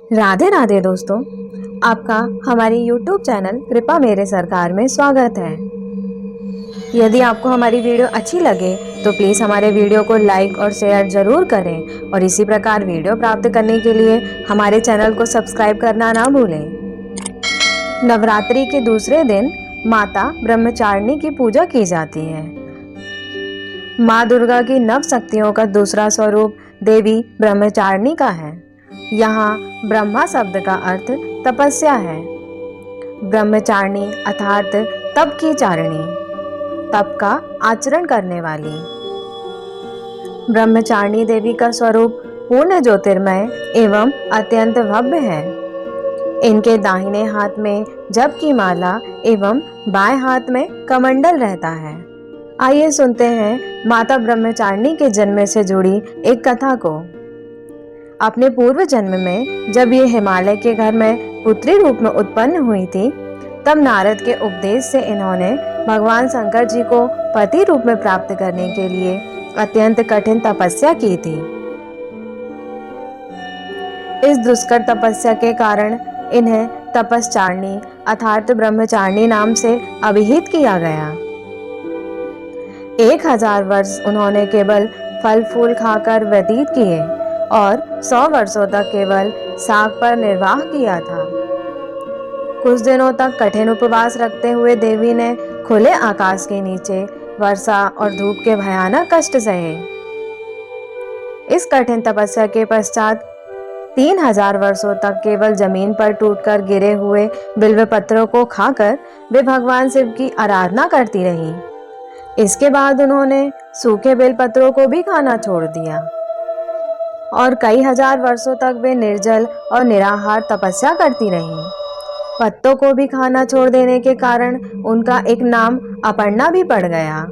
राधे राधे दोस्तों, आपका हमारी YouTube चैनल कृपा मेरे सरकार में स्वागत है। यदि आपको हमारी वीडियो अच्छी लगे तो प्लीज़ हमारे वीडियो को लाइक और शेयर ज़रूर करें और इसी प्रकार वीडियो प्राप्त करने के लिए हमारे चैनल को सब्सक्राइब करना ना भूलें। नवरात्रि के दूसरे दिन माता ब्रह्मचारिणी की पूजा की जाती है। माँ दुर्गा की नव शक्तियों का दूसरा स्वरूप देवी ब्रह्मचारिणी का है। यहाँ ब्रह्मा शब्द का अर्थ तपस्या है। ब्रह्मचारिणी अर्थात तप की चारिणी, तप का आचरण करने वाली। ब्रह्मचारिणी देवी का स्वरूप पूर्ण ज्योतिर्मय एवं अत्यंत भव्य है। इनके दाहिने हाथ में जप की माला एवं बाएं हाथ में कमंडल रहता है। आइए सुनते हैं माता ब्रह्मचारिणी के जन्म से जुड़ी एक कथा को। अपने पूर्व जन्म में जब ये हिमालय के घर में पुत्री रूप में उत्पन्न हुई थी, तब नारद के उपदेश से इन्होंने भगवान शंकर जी को पति रूप में प्राप्त करने के लिए अत्यंत कठिन तपस्या की थी। इस दुष्कर तपस्या के कारण इन्हें तपस्चारिणी अर्थात ब्रह्मचारिणी नाम से अभिहित किया गया। 1000 वर्ष उन्होंने केवल फल फूल खाकर व्यतीत किए और 100 वर्षों तक केवल साग पर निर्वाह किया था। कुछ दिनों तक कठिन उपवास रखते हुए देवी ने खुले आकाश के नीचे वर्षा और धूप के भयानक कष्ट सहे। इस कठिन तपस्या के पश्चात 3000 वर्षों तक केवल जमीन पर टूटकर गिरे हुए बिल्व पत्रों को खाकर वे भगवान शिव की आराधना करती रही। इसके बाद उन्होंने सूखे बेल पत्रों को भी खाना छोड़ दिया और कई हजार वर्षों तक वे निर्जल और निराहार तपस्या करती रहीं। पत्तों को भी खाना छोड़ देने के कारण उनका एक नाम अपर्णा भी पड़ गया।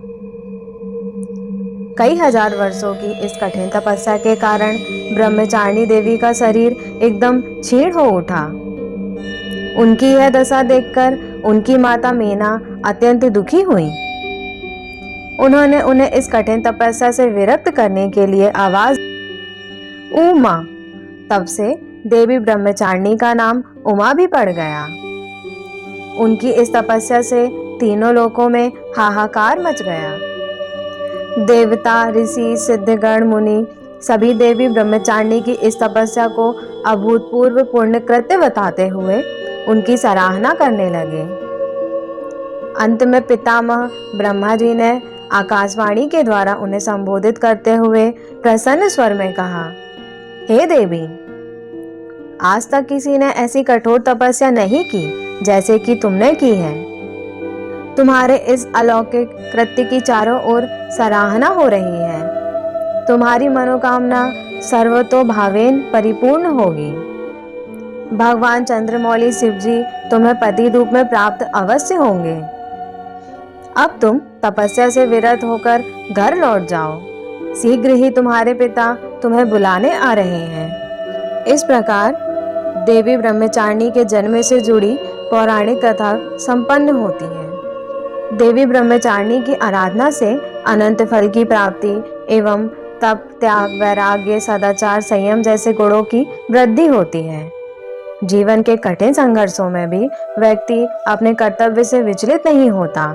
कई हजार वर्षों की इस कठिन तपस्या के कारण ब्रह्मचारिणी देवी का शरीर एकदम क्षीण हो उठा। उनकी यह दशा देखकर उनकी माता मीना अत्यंत दुखी हुई। उन्होंने उन्हें इस कठिन तपस्या से विरक्त करने के लिए आवाज उमा। तब से देवी ब्रह्मचारिणी का नाम उमा भी पड़ गया। उनकी इस तपस्या से तीनों लोकों में हाहाकार मच गया। देवता, ऋषि, सिद्धगण, मुनि सभी देवी ब्रह्मचारिणी की इस तपस्या को अभूतपूर्व पुण्य कृत्य बताते हुए उनकी सराहना करने लगे। अंत में पितामह ब्रह्मा जी ने आकाशवाणी के द्वारा उन्हें संबोधित करते हुए प्रसन्न स्वर में कहा, हे देवी, आज तक किसी ने ऐसी कठोर तपस्या नहीं की जैसे कि तुमने की है। तुम्हारे इस अलौकिक कृत्य की चारों ओर सराहना हो रही है। तुम्हारी मनोकामना सर्वतोभावेन परिपूर्ण होगी। भगवान चंद्रमौली शिव जी तुम्हें पति रूप में प्राप्त अवश्य होंगे। अब तुम तपस्या से विरत होकर घर लौट जाओ। शीघ्र ही तुम्हारे पिता तुम्हें बुलाने आ रहे हैं। इस प्रकार देवी ब्रह्मचारिणी के जन्म से जुड़ी पौराणिक कथा संपन्न होती है। देवी ब्रह्मचारिणी की आराधना से अनंत फल की प्राप्ति एवं तप, त्याग, वैराग्य, सदाचार, संयम जैसे गुणों की वृद्धि होती है। जीवन के कठिन संघर्षों में भी व्यक्ति अपने कर्तव्य से विचलित नहीं होता।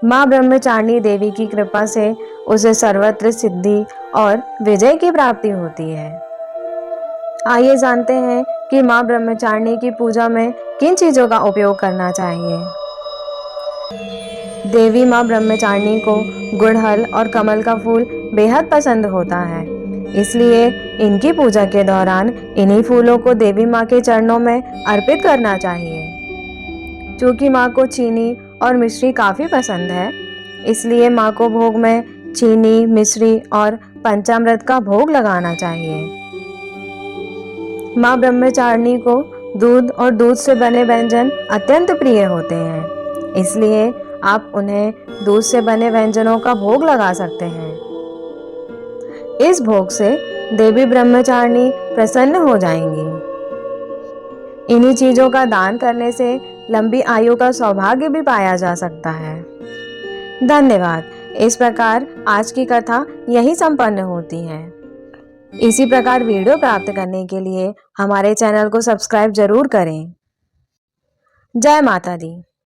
माँ ब्रह्मचारिणी देवी की कृपा से उसे सर्वत्र सिद्धि और विजय की प्राप्ति होती है। आइए जानते हैं कि माँ ब्रह्मचारिणी की पूजा में किन चीजों का उपयोग करना चाहिए। देवी माँ ब्रह्मचारिणी को गुड़हल और कमल का फूल बेहद पसंद होता है, इसलिए इनकी पूजा के दौरान इन्हीं फूलों को देवी माँ के चरणों में अर्पित करना चाहिए। चूँकि माँ को चीनी और मिश्री काफ़ी पसंद है, इसलिए माँ को भोग में चीनी, मिश्री और पंचामृत का भोग लगाना चाहिए। माँ ब्रह्मचारिणी को दूध और दूध से बने व्यंजन अत्यंत प्रिय होते हैं, इसलिए आप उन्हें दूध से बने व्यंजनों का भोग लगा सकते हैं। इस भोग से देवी ब्रह्मचारिणी प्रसन्न हो जाएंगी। इन्हीं चीजों का दान करने से लंबी आयु का सौभाग्य भी पाया जा सकता है। धन्यवाद। इस प्रकार आज की कथा यही संपन्न होती है। इसी प्रकार वीडियो प्राप्त करने के लिए हमारे चैनल को सब्सक्राइब जरूर करें। जय माता दी।